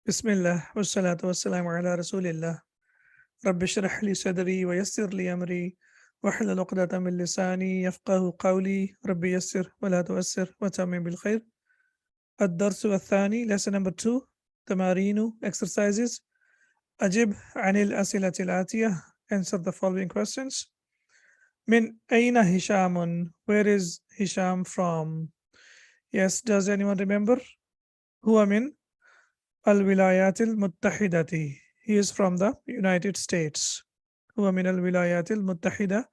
Bismillah, wassalatu wassalamu ala rasulillah. Rabbi shrah li sadri wa yassir li amri wahlul uqdatan min lisani yafqahu qawli. Rabbi yassir wa la tuassir wa tamim bil khair. Ad-darsu al-thani, lesson number 2, tamarinu, exercises. Ajib anil asilatil atiyah, answer the following questions. Min aina Hishamun, where is Hisham from? Yes, does anyone remember? Huwa min al-Wilayat al-Muttahidati. He is from the United States. Huwa min al-Wilayat al-Muttahida.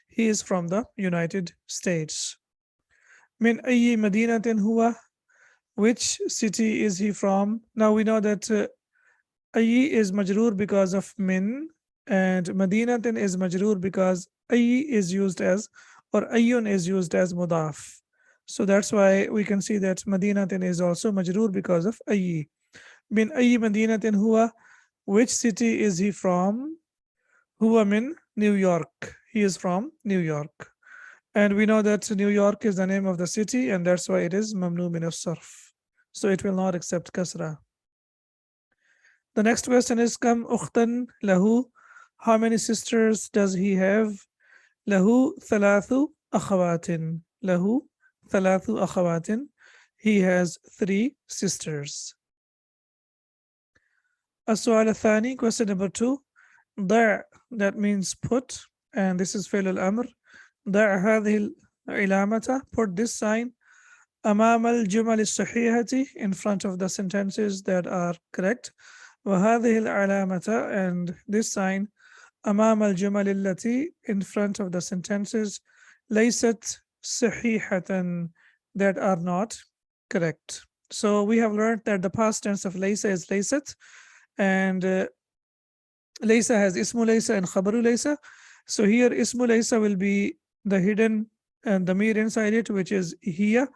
He is from the United States. Min ayyi madinatin huwa. Which city is he from? Now we know that ayyi is majroor because of min, and madinatin is majroor because ayyi is used as, or ayyun is used as mudaf. So that's why we can see that madinatin is also majroor because of ayyi. Min ayyi madinatin huwa. Which city is he from? Huwa min New York. He is from New York. And we know that New York is the name of the city, and that's why it is mamnu min as-sarf. So it will not accept kasra. The next question is kam ukhtan lahu. How many sisters does he have? Lahu thalathu akhawatin. Lahu thalathu akhawatin. He has 3 sisters. السؤال الثاني, question number 2. ضع, that means put, and this is فعل الأمر. ضع هذه العلامة, put this sign, أمام الجمل الصحيحة, in front of the sentences that are correct. وهذه العلامة, and this sign, أمام الجمل التي, in front of the sentences, ليست صحيحة, that are not correct. So we have learned that the past tense of laysa is laysat, and laysa has ismu laysa and khabaru laysa. So here ismu laysa will be the hidden and the damir inside it, which is hiya,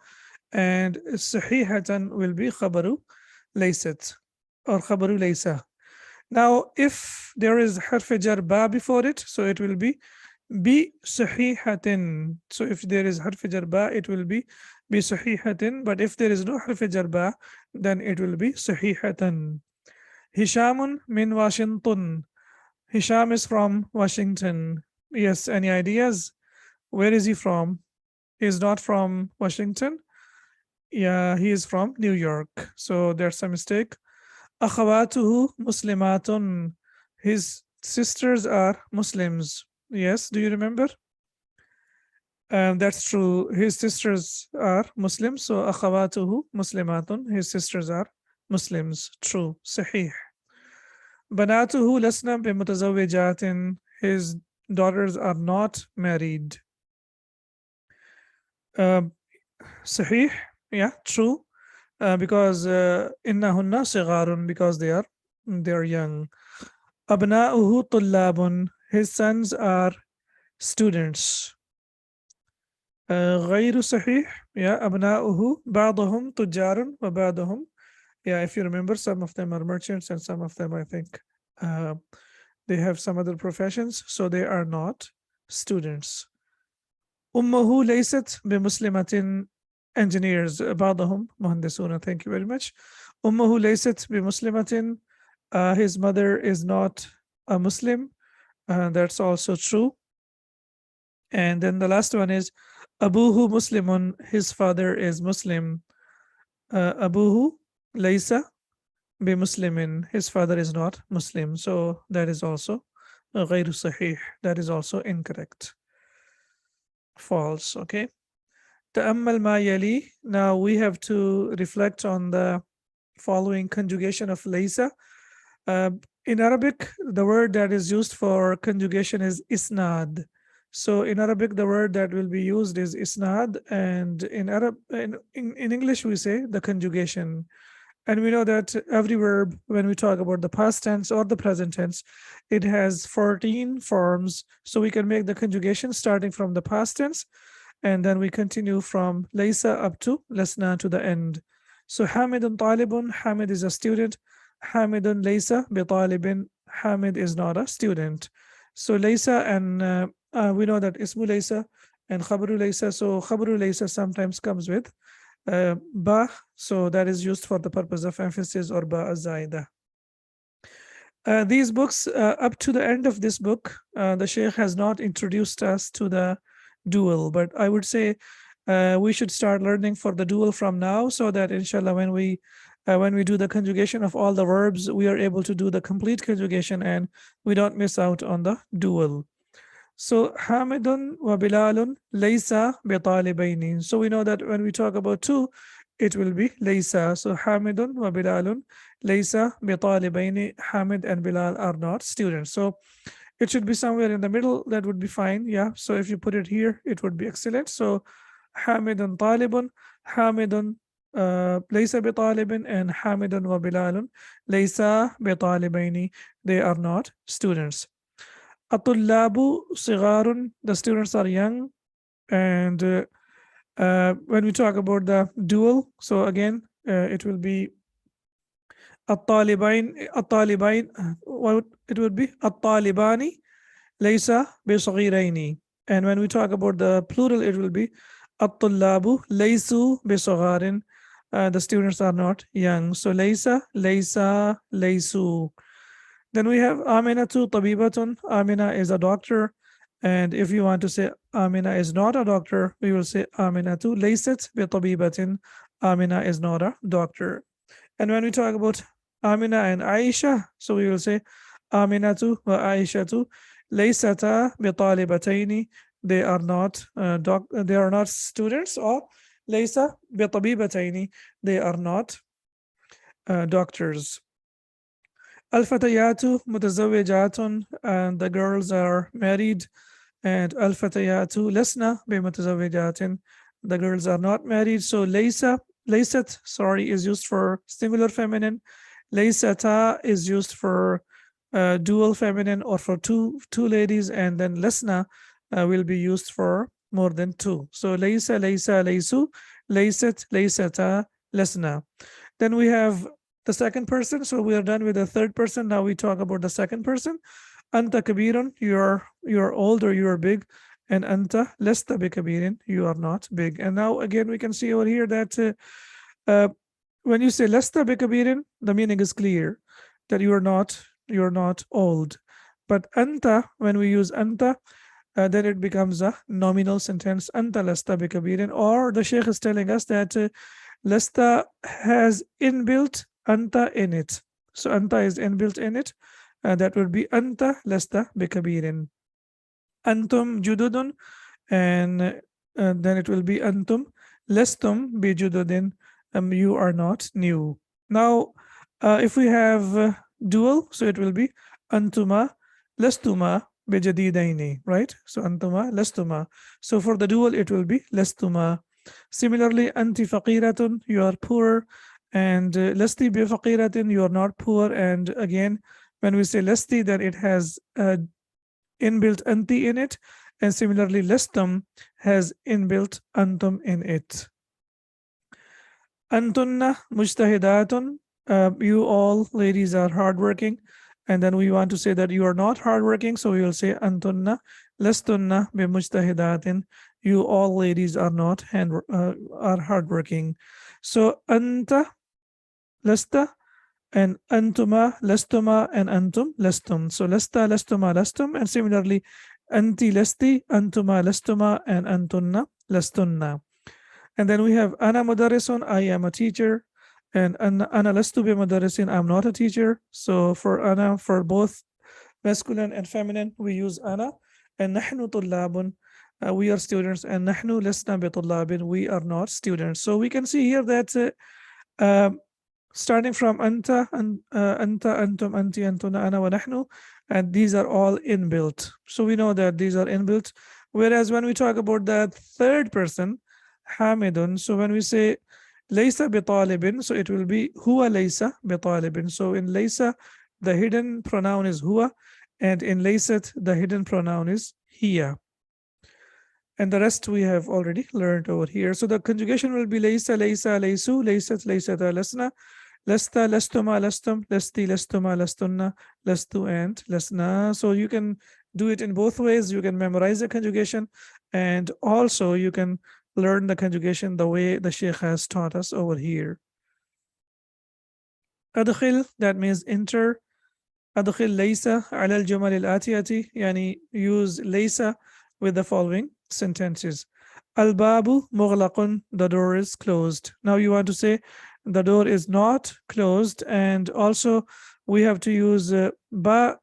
and sahihatan will be khabaru laysat or khabaru laysa. Now if there is harf jar ba before it, so it will be bi sahihatin. So if there is harf jar ba, it will be bi sahihatin, but if there is no harf jar ba, then it will be sahihatan. Hishamun min Washington. Hisham is from Washington. Yes, any ideas? Where is he from? He is not from Washington. Yeah, he is from New York. So there's a mistake. Akhawatuhu muslimatun. His sisters are Muslims. Yes, do you remember? That's true. His sisters are Muslims. So akhawatuhu muslimatun. His sisters are Muslims. True. Sahih. Banatuhu lasna bimutazawwijatin. His daughters are not married. Sahih. Yeah, true. Because innahunna sigharun, because they are young. Abna'uhu tullabun. His sons are students. غير صحيح. Yeah, أبناؤه بعضهم تجار وبعضهم. Yeah, if you remember, some of them are merchants and some of them, I think, they have some other professions, so they are not students. أمه ليست بمسلمة. Engineers, بعضهم مهندسون. Thank you very much. أمه ليست بمسلمة. His mother is not a Muslim. That's also true. And then the last one is Abuhu Muslimun. His father is Muslim. Abuhu laysa bimuslimin. His father is not Muslim. So that is also غير صحيح. That is also incorrect. False. Okay. تأمل ما يلي. Now we have to reflect on the following conjugation of laysa. In Arabic, the word that is used for conjugation is isnad. So in Arabic, the word that will be used is isnad, and in English we say the conjugation. And we know that every verb, when we talk about the past tense or the present tense, it has 14 forms. So we can make the conjugation starting from the past tense, and then we continue from laysa up to lasna to the end. So Hamidun talibun. Hamid is a student. Hamidun laysa bi talibin. Hamid is not a student. So laysa, and we know that ismu laysa and khabru laysa. So khabru laysa sometimes comes with ba, so that is used for the purpose of emphasis, or ba az-zaida. These books, up to the end of this book, the Sheikh has not introduced us to the dual, but I would say we should start learning for the dual from now, so that inshallah, when we do the conjugation of all the verbs, we are able to do the complete conjugation and we don't miss out on the dual. So Hamidun wa Bilalun laysa bitalibaini. So we know that when we talk about two, it will be laysa. So Hamidun wa Bilalun laysa bitalibaini. Hamid and Bilal are not students. So it should be somewhere in the middle. That would be fine. Yeah. So if you put it here, it would be excellent. So Hamidun talibun, Hamidun laysa bitalibin, and Hamidun wa Bilalun laysa bitalibaini. They are not students. Atullabu sigarun, the students are young. And when we talk about the dual, so again, it will be at-talibain, what it would be? At-talibani laysa bi-saghiraini. And when we talk about the plural, it will be at-tullabu laysu bi-sagharin. The students are not young. So laysa, laysu. Then we have Aminatu Tabibatun. Amina is a doctor. And if you want to say Amina is not a doctor, we will say Aminatu Laysat bi Tabibatin. Amina is not a doctor. And when we talk about Amina and Aisha, so we will say Aminatu wa Aishatu Laysata bi Talibataini. They are not they are not students, or Laysa bi Tabibataini. They are not doctors. Al-Fatayatu mutazawijatun, and the girls are married. And Al-Fatayatu lasna bi mutazawijatin, the girls are not married. So laysat, sorry, is used for singular feminine. Laysata is used for dual feminine, or for two ladies. And then lasna will be used for more than two. So laysa, laysu, laysat, laysata, lasna. Then we have the second person. So we are done with the third person. Now we talk about the second person. Anta kabirun, you're old or you are big. And anta lasta bikabirin, you are not big. And now again we can see over here that when you say lasta bikabirin, the meaning is clear, that you're not old. But anta, when we use anta, then it becomes a nominal sentence. Anta lasta bikabirin. Or the Sheikh is telling us that lasta has inbuilt anta in it. So anta is inbuilt in it. That would be anta lasta bikabirin. Antum jududun, and then it will be antum lastum bijududin. You are not new. Now, if we have dual, so it will be antuma lastuma bijadidaini, right? So antuma lastuma. So for the dual, it will be lastuma. Similarly, anti faqiratun, you are poor. And lasti bi faqiratin, you are not poor. And again, when we say lasti, then it has inbuilt anti in it. And similarly, lastum has inbuilt antum in it. Antunna mujtahidatun, you all ladies are hardworking. And then we want to say that you are not hardworking, so we will say antunna lastunna bi mujtahidatin. You all ladies are not are hardworking. So anta, lasta, and antuma, lastuma, and antum, lastum. So lasta, lastuma, lastum. And similarly, anti, lasti, antuma, lastuma, and antunna, lastunna. And then we have ana mudarrisun, I am a teacher. And ana lastu bi mudarrisin, I'm not a teacher. So for ana, for both masculine and feminine, we use ana. And nahnu tullabun, we are students. And nahnu lasna bi tullabin, we are not students. So we can see here that starting from anta, anta, antum, anti, antuna, ana, wa nahnu, and these are all inbuilt. So we know that these are inbuilt. Whereas when we talk about the third person, hamidun, so when we say laysa bi talibin, so it will be huwa laysa bi talibin. So in laysa, the hidden pronoun is huwa, and in laysat, the hidden pronoun is hiya. And the rest we have already learned over here. So the conjugation will be laysa, laysa, laysu, laysat, laysata, lasna, lasta, lastuma, lastum, lasti, lastuma, lastunna, lastu, and lasna. So you can do it in both ways. You can memorize the conjugation, and also you can learn the conjugation the way the Sheikh has taught us over here. Adkhil, that means enter. أدخل ليس على الجمل الآتية يعني use ليس with the following sentences. الباب مغلق, the door is closed. Now you want to say the door is not closed, and also we have to use ba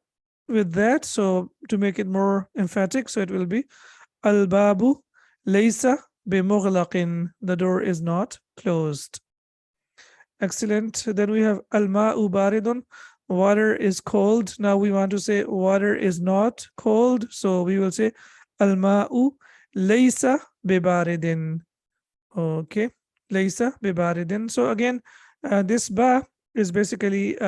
with that, so to make it more emphatic, so it will be الباب ليس بمغلق, the door is not closed. Excellent. Then we have al-ma'u baridun, water is cold. Now we want to say water is not cold, so we will say al-ma'u laysa bibaridin. Okay, laysa bibaridin. So again, this ba is basically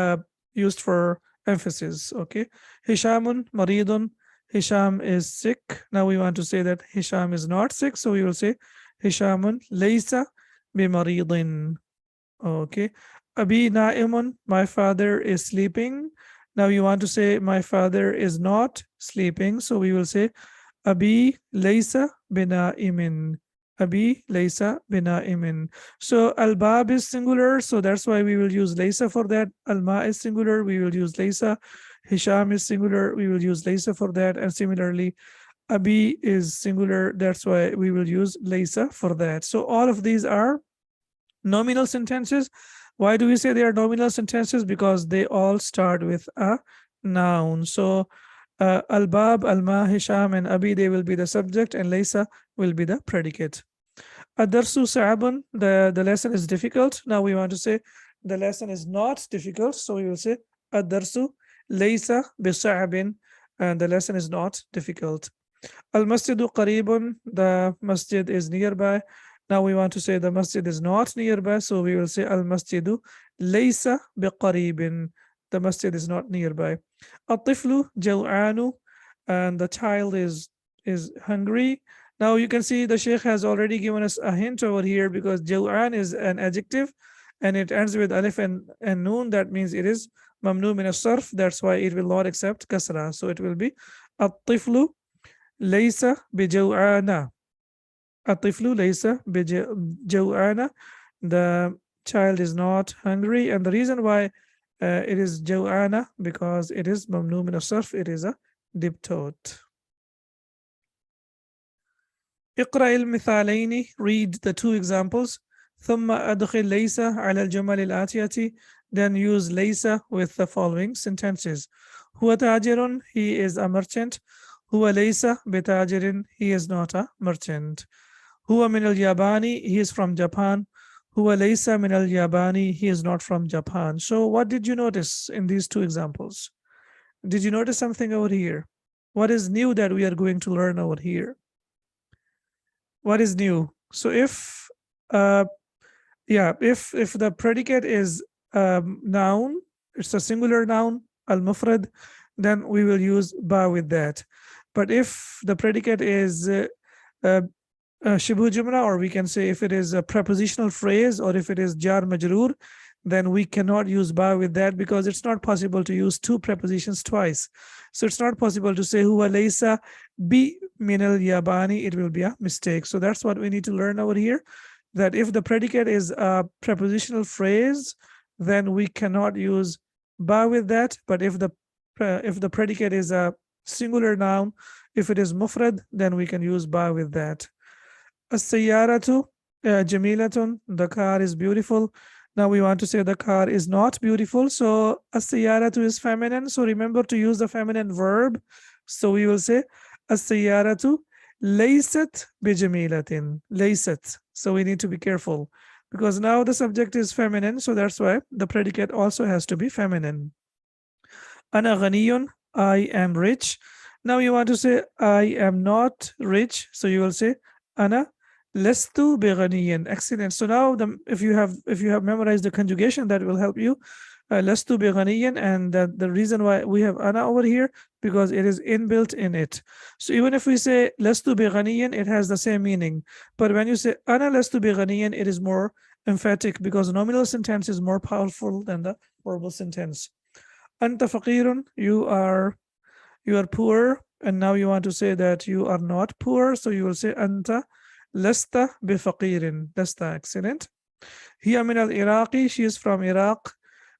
used for emphasis. Okay, Hishamun maridun, Hisham is sick. Now we want to say that Hisham is not sick, so we will say Hishamun laysa bimaridin. Okay. Abi na'imun, my father is sleeping. Now you want to say my father is not sleeping, so we will say Abi laysa bina'imin. Abi laysa bina'imin. So al-bab is singular, so that's why we will use laysa for that. Al-ma is singular, we will use laysa. Hisham is singular, we will use laysa for that. And similarly, Abi is singular, that's why we will use laysa for that. So all of these are nominal sentences. Why do we say they are nominal sentences? Because they all start with a noun. So al-bab, al-ma, hisham, and abi, they will be the subject, and laysa will be the predicate. Ad-darsu sa'abun, the lesson is difficult. Now we want to say the lesson is not difficult, so we will say ad-darsu laysa bi-sa'abin, and the lesson is not difficult. Al-masjidu qaribun, the masjid is nearby. Now we want to say the masjid is not nearby, so we will say al-masjidu laysa biqaribin. The masjid is not nearby. At-tiflu jaw'anu, and the child is hungry. Now you can see the Sheikh has already given us a hint over here, because jaw'an is an adjective and it ends with alif and noon. That means it is mamnu min as-sarf. That's why it will not accept kasra. So it will be at-tiflu laysa bijaw'ana. الطفل ليس بجوعان. The child is not hungry, and the reason why it is جوعانة because it is ممنوع من الصرف, it is a diptote. اقرأ المثالين, read the two examples. ثم أدخل ليس على الجمل الآتية, then use ليس with the following sentences. هو تاجر, he is a merchant. هو ليس بتاجر, he is not a merchant. هو من اليابان, he is from Japan. هو ليس من اليابان, he is not from Japan. So what did you notice in these two examples? Did you notice something over here? What is new that we are going to learn over here? What is new? So if the predicate is noun, it's a singular noun, al-mufrad, then we will use ba with that. But if the predicate is shibhu jumla, or we can say if it is a prepositional phrase, or if it is jar majroor, then we cannot use ba with that, because it's not possible to use two prepositions twice. So it's not possible to say huwa laysa bi min al yabani, it will be a mistake. So that's what we need to learn over here, that if the predicate is a prepositional phrase, then we cannot use ba with that. But if the predicate is a singular noun, if it is mufrad, then we can use ba with that. As-sayyaratu jamilatun, the car is beautiful. Now we want to say the car is not beautiful, so as-sayyaratu is feminine, so remember to use the feminine verb. So we will say as-sayyaratu laysat bijamilatin, laysat. So we need to be careful, because now the subject is feminine, so that's why the predicate also has to be feminine. Ana ghaniyun, I am rich. Now you want to say I am not rich, so you will say ana lastu bighaniyin. Excellent. So now if you have memorized the conjugation, that will help you. Lastu bighaniyin, and the reason why we have ana over here, because it is inbuilt in it. So even if we say lastu bighaniyin, it has the same meaning. But when you say ana lastu bighaniyin, it is more emphatic, because nominal sentence is more powerful than the verbal sentence. Anta faqirun, you are poor, and now you want to say that you are not poor, so you will say anta lasta bifaqirin. Lasta. Excellent. Hiya min al-Iraqi, she is from Iraq.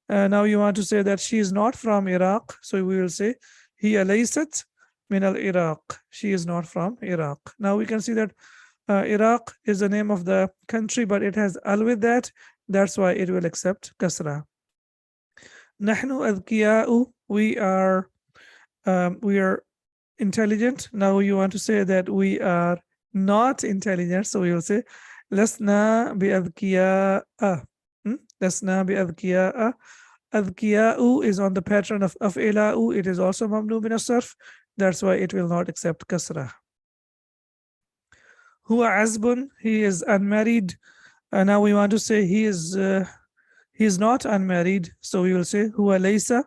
Now you want to say that she is not from Iraq, so we will say هي ليست من العراق. She is not from Iraq. Now we can see that Iraq is the name of the country, but it has al with that. That's why it will accept kasra. نحن أذكياء. We are intelligent. Now you want to say that we are not intelligent, so we will say لسنا بأذكياء. لسنا بأذكياء. أذكياء is on the pattern of أفعلاء. It is also mamnu min as-sarf. That's why it will not accept kasra. Huwa azbun. He is unmarried. Now we want to say he is not unmarried, so we will say huwa laysa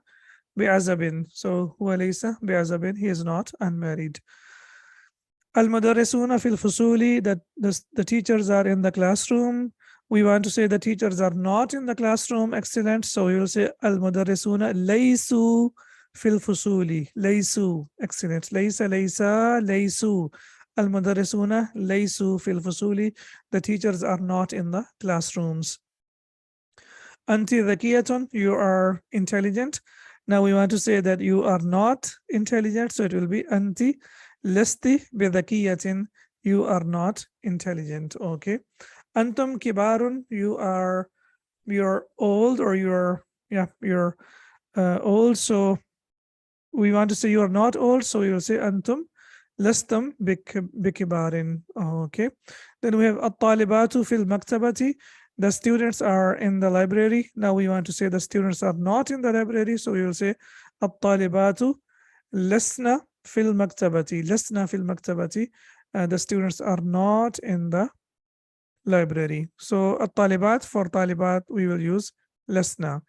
bi'azabin. So huwa laysa bi'azabin. He is not unmarried. Al-mudarrisuna fil fusuli. That the teachers are in the classroom. We want to say the teachers are not in the classroom. Excellent. So we will say al-mudarrisuna laysu fil fusuli. Laysu. Excellent. Laysa laysa laysu. Al-mudarrisuna laysu fil fusuli. The teachers are not in the classrooms. Anti dhakiyatun. You are intelligent. Now we want to say that you are not intelligent, so it will be anti lasti bidhakiyatin. You are not intelligent. Okay. Antum kibarun. You're old, or you're old. So we want to say you are not old, so we will say antum lastam bikibarin. Okay. Then we have at-talibatu fil maktabati. The students are in the library. Now we want to say the students are not in the library, so we will say at-talibatu lasna fil maktabati. Lasna fil maktabati. The students are not in the library. So at-talibat, for talibat we will use lasna.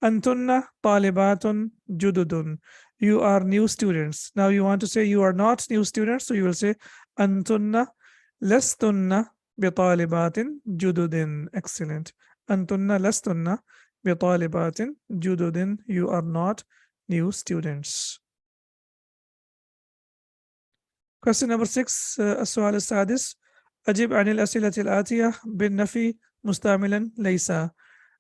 Antunna talibatun jududun. You are new students. Now you want to say you are not new students, so you will say antunna lastunna bitalibatin jududin. Excellent. Antunna lastunna bitalibatin jududin. You are not new students. Question number 6. السؤال السادس. أجب عن الأسئلة الآتية بالنفي مستعملا ليس.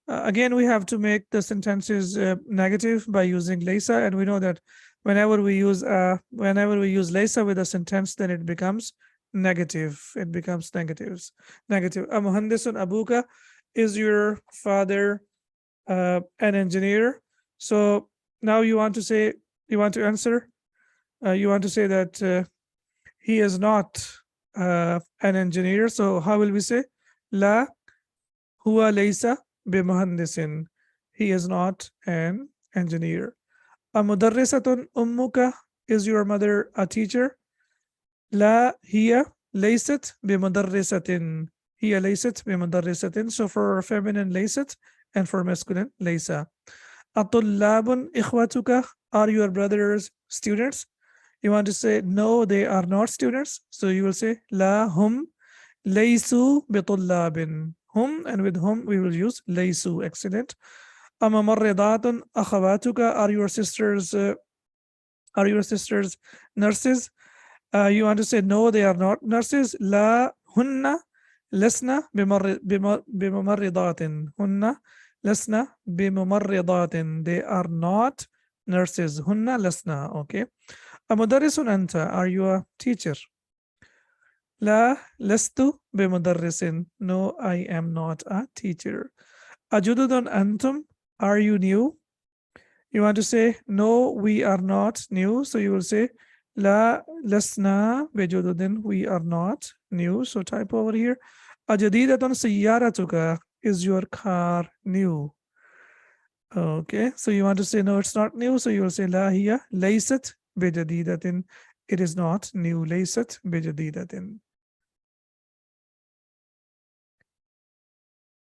Again, we have to make the sentences negative by using laysa, and we know that whenever we use laysa with a sentence, then it becomes negative. It becomes negatives. Negative. Muhandisun abuka. Is your father an engineer? So now you want to say, you want to answer, you want to say that he is not an engineer. So how will we say? La huwa laysa bimuhandisin. He is not an engineer. Mudarrisatun ummuka. Is your mother a teacher? La hiya laysat bimudarrisatin. Hiya laysat bimudarrisatin. So for feminine laysat, and for masculine laysa. Atullabun ikhwatuka. Are your brothers students? You want to say no, they are not students. So you will say la hum laysu bitullabin. Hum, and with whom we will use laysu. Excellent. Amamarridatun akhawatuka. Are your sisters nurses? You want to say no, they are not nurses. La hunna lasna bimumarridatin. Hunna lasna bimumarridatin. They are not nurses. Hunna lasna. Okay. Mudarrisun anta. Are you a teacher? La lastu bimudarrisin. No, I am not a teacher. Ajududun antum. Are you new? You want to say no, we are not new. So you will say la lasna bijududin. We are not new. So type over here. Ajadidatun sayyaratuka. Is your car new? Okay. So you want to say no, it's not new. So you will say la hiya laysat bijadidatin. It is not new. Laysat bijadidatin.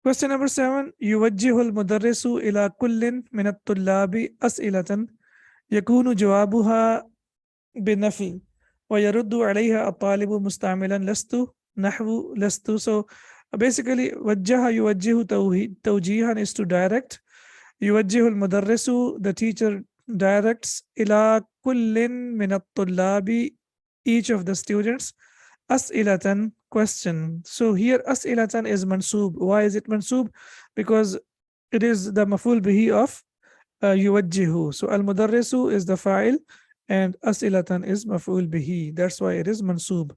Question number 7. يوجه المدرس إلى كل من الطلاب أسئلة يكون جوابها بالنفي ويرد عليها الطالب مستعملا لست نحو لست. So basically وجه يوجه توجيها is to direct. يوجه المدرس, the teacher directs, إلى كل من الطلاب, each of the students, أسئلة, question. So here أسئلة is mansub. Why is it mansub? Because it is the maf'ul bihi of yuwajjihu. So al-mudarrisu is the fa'il and as'ilatan is maf'ul bihi. That's why it is mansub.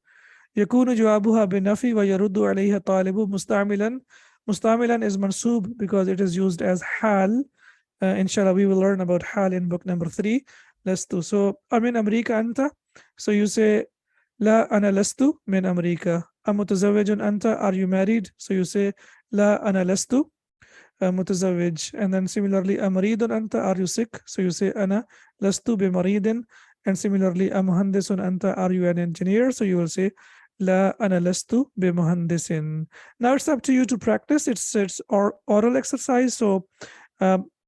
يكون جوابها بالنفي ويرد عليها طالب مستعملا. مستعملا is mansub because it is used as hal. Inshallah, we will learn about hal in book number 3. لست. So أمن أمريكا أنت. So you say لا أنا لست من أمريكا. أمتزوج أنت. Are you married? So you say لا أنا لست متزوج. And then similarly أمريض أنت. Are you sick? So you say أنا لست بمريض. And similarly أمهندس أنت. Are you an engineer? So you will say لا أنا لست بمهندس. Now it's up to you to practice. It's oral exercise. So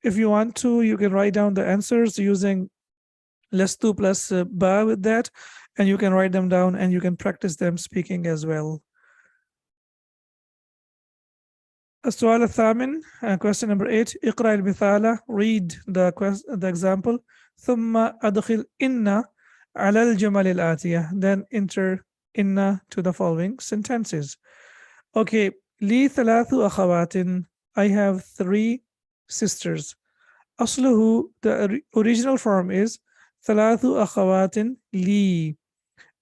if you want to, you can write down the answers using lestu plus ba with that, and you can write them down and you can practice them speaking as well. السؤال الثامن, question number 8. اقرأ المثال, read the example. ثم أدخل إن على الجمل الآتية. Then enter إن to the following sentences. Okay, لي ثلاث أخوات. I have 3 sisters. أصله, the original form is ثلاث أخوات لي.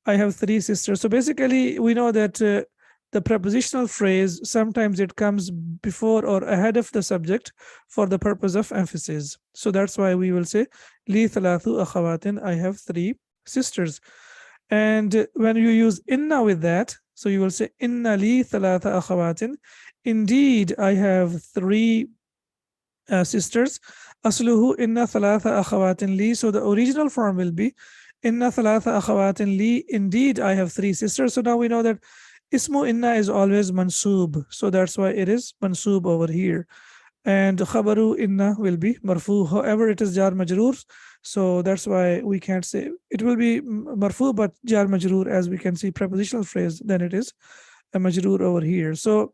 I have 3 sisters. So basically, we know that the prepositional phrase, sometimes it comes before or ahead of the subject for the purpose of emphasis. So that's why we will say لي ثلاث أخوات. I have 3 sisters. And when you use inna with that, so you will say inna li thalatha akhawatin. Indeed, I have 3 sisters. Asluhu inna thalatha akhawatin li. So the original form will be inna thalatha akhawatin li. Indeed, I have 3 sisters. So now we know that ismu inna is always mansub. So that's why it is mansub over here. And khabaru inna will be marfu. However, it is jar majroor. So that's why we can't say it will be marfu, but jar majroor, as we can see prepositional phrase, then it is a majroor over here. So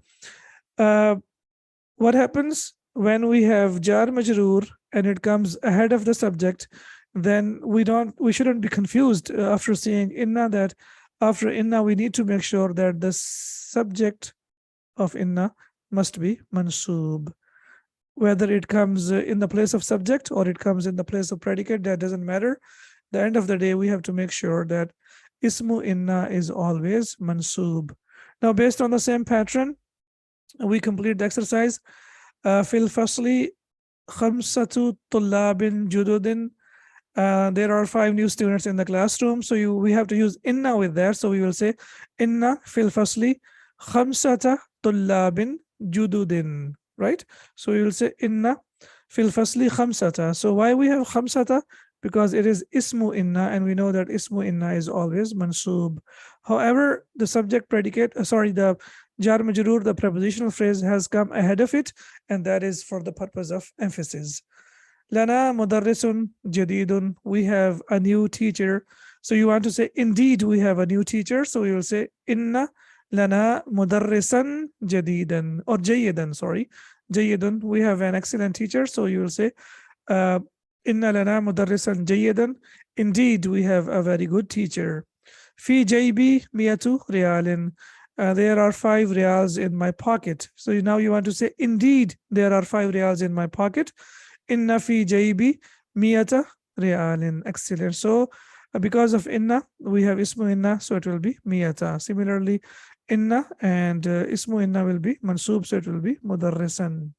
what happens when we have jar majroor and it comes ahead of the subject? Then we shouldn't be confused after seeing inna, that after inna we need to make sure that the subject of inna must be mansub. Whether it comes in the place of subject or it comes in the place of predicate, that doesn't matter. At the end of the day, we have to make sure that ismu inna is always mansub. Now, based on the same pattern, we complete the exercise. Fil fasli khamsatu tullabin jududin. There are 5 new students in the classroom, so we have to use inna with that. So we will say inna fil fasli khamsata tullabin jududin. Right? So we will say inna fil fasli khamsata. So why we have khamsata? Because it is ismu inna, and we know that ismu inna is always mansub. However, the subject predicate, the jar majroor, the prepositional phrase has come ahead of it, and that is for the purpose of emphasis. Lana mudarrisun jadidun. We have a new teacher. So you want to say indeed we have a new teacher. So we will say inna lana mudarrisan jadidan, or jayidan, sorry. Jayidun, we have an excellent teacher. So you will say inna lana mudarrisan jayidan. Indeed, we have a very good teacher. Fi jaybi miyatu riyalin. There are 5 riyals in my pocket. So now you want to say indeed there are 5 riyals in my pocket. Inna fi jaybi miyata riyalin. Excellent. So because of inna, we have ismu inna, so it will be miyata. Similarly, inna and ismu inna will be mansub, so it will be mudarrisan.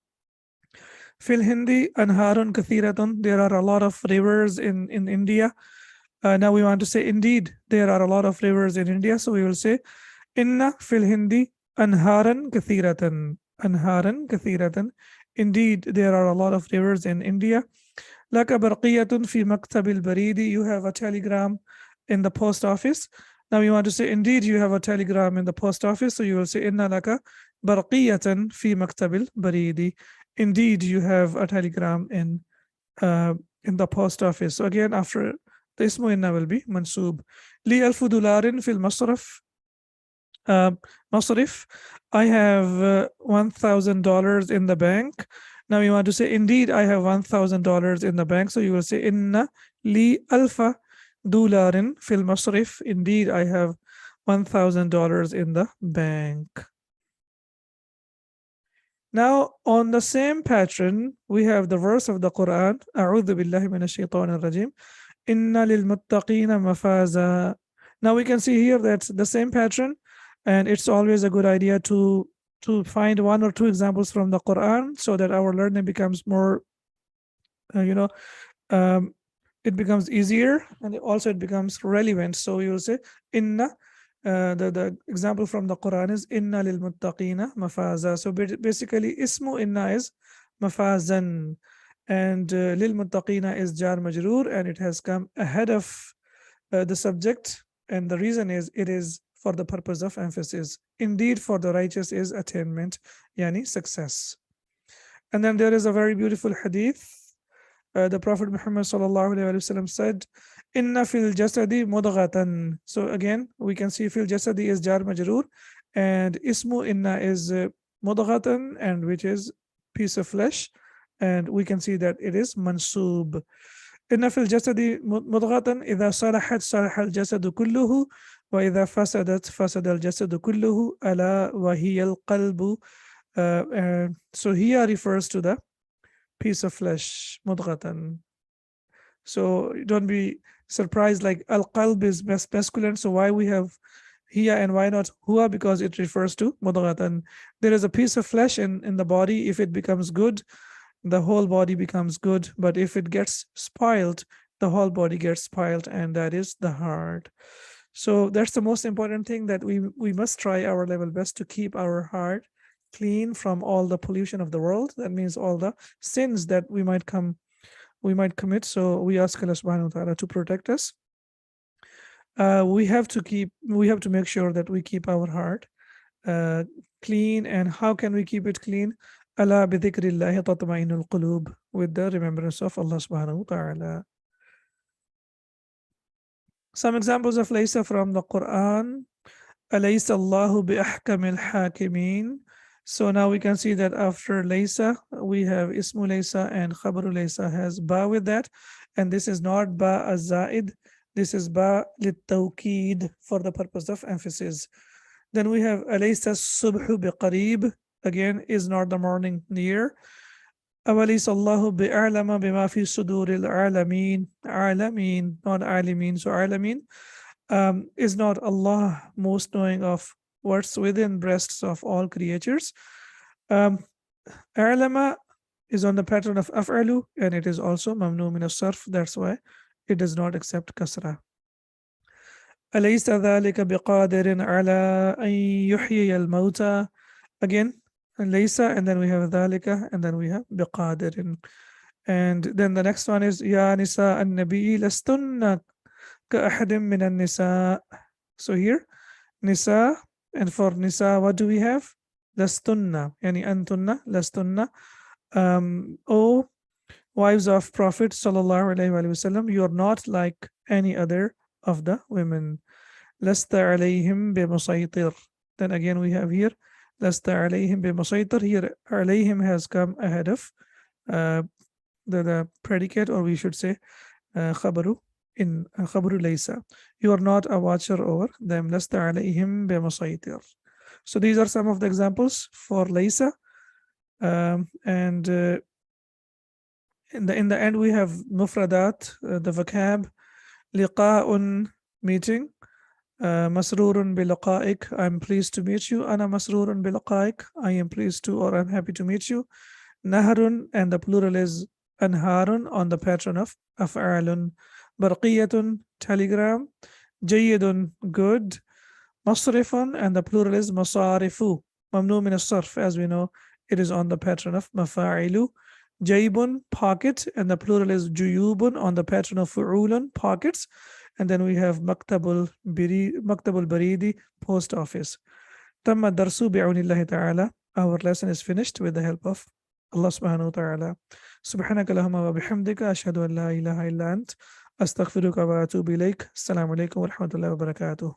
Fil Hindi anharun kathiratun. There are a lot of rivers in India. Now we want to say indeed there are a lot of rivers in India, so we will say inna fil Hindi anharan kathiratan. Anharan kathiratan. Indeed, there are a lot of rivers in India. Laka barqiyatun fi maktabil baridi. You have a telegram in the post office. Now you want to say indeed you have a telegram in the post office, so you will say inna laka barqiyatan fi maktabil baridi. Indeed, you have a telegram in the post office. So again, after the ismu inna will be mansub. Li alfu dolarin fil masraf. Masrif. I have $1,000 in the bank. Now you want to say indeed I have $1,000 in the bank, so you will say inna li alfa dolarin fil masrif. Indeed I have $1,000 in the bank. Now, on the same pattern, we have the verse of the Quran, أعوذ بالله من الشيطان الرجيم, إن للمتقين مفازا. Now we can see here that the same pattern, and it's always a good idea to find one or two examples from the Quran so that our learning becomes more, you know, um, it becomes easier, and also it becomes relevant. So you'll say inna, the example from the Quran is inna lil muttaqina mafaza. So basically ismu inna is mafazan, and lil muttaqina is jar majroor, and it has come ahead of the subject, and the reason is it is for the purpose of emphasis. Indeed, for the righteous is attainment, yani success. And then there is a very beautiful hadith. The Prophet Muhammad sallallahu alaihi wasallam said, "Inna fil jasadi mudghatan." So again, we can see fil jasadi is jar majroor, and ismu inna is mudghatan, and which is piece of flesh, and we can see that it is mansub. إن في الجسد مضغة إذا صلحت صلح الجسد كله وإذا فسدت فسد الجسد كله ألا وهي القلب. So here refers to the piece of flesh, مضغة. So don't be surprised, like al-qalb is masculine, so why we have here and why not huwa? Because it refers to mudghatan. There is a piece of flesh in the body. If it becomes good, the whole body becomes good, but if it gets spoiled, the whole body gets spoiled, and that is the heart. So that's the most important thing, that we must try our level best to keep our heart clean from all the pollution of the world. That means all the sins that we might commit. So we ask Allah subhanahu wa ta'ala to protect us. We have to make sure that we keep our heart clean. And how can we keep it clean? Ala bi dhikrillahi tatma'innul qulub, with the remembrance of Allah subhanahu wa ta'ala. Some examples of laysa from the Quran. Alaysa Allahu bi ahkamil hakimin. So now we can see that after laysa, we have ismu laysa, and khabaru laysa has ba with that. And this is not ba az-zaid. This is ba lit-tawkid, for the purpose of emphasis. Then we have alaysa subhu bi qarib. Again, is not the morning near. أوليس الله بأعلم بما في صدور العالمين. عالمين, not alimin. So alamin, is not Allah most knowing of what's within breasts of all creatures? A'lama is on the pattern of af'alu, and it is also mamnu min as-sarf. That's why it does not accept kasra. أليس ذلك بقادر على أن يحيي الموتى. Again, laysa, and then we have dhalika, and then we have biqadirin. And then the next one is ya nisa an-nabi lastunna ka ahadim min an-nisa. So here nisa, and for nisa what do we have? Lastunna, yani antunna, lastunna. O wives of Prophet sallallahu alaihi wasallam, you are not like any other of the women. Lasta alayhim bimusaytir. Then again we have here Lasta alayhim bimusaytir. Here alayhim has come ahead of the predicate, or we should say khabaru in khabaru laysa. You are not a watcher over them. Lasta alayhim bimusaytir. So these are some of the examples for laysa. And in the end we have mufradat, the vocab. Liqa'un, meeting. Masrurun bilaqa'ik, I'm pleased to meet you. Ana masrurun bilaqa'ik, I am pleased to, or I'm happy to meet you. Naharun, and the plural is anharun, on the pattern of af'alun. Barqiyatun, telegram. Jayyidun, good. Masrifun, and the plural is masarifu. Mamnu min as-sarf, as we know, it is on the pattern of mafa'ilu. Jaybun, pocket, and the plural is juyubun, on the pattern of fu'ulun, pockets. And then we have maktabul baridi, post office. Tamma darsu bi'unillahi ta'ala. Our lesson is finished with the help of Allah subhanahu wa ta'ala. Subhanaka Allahumma wa bihamdika ashhadu an la ilaha illa ant astaghfiruka wa atubu ilayk. Assalamu alaikum wa rahmatullahi wa barakatuh.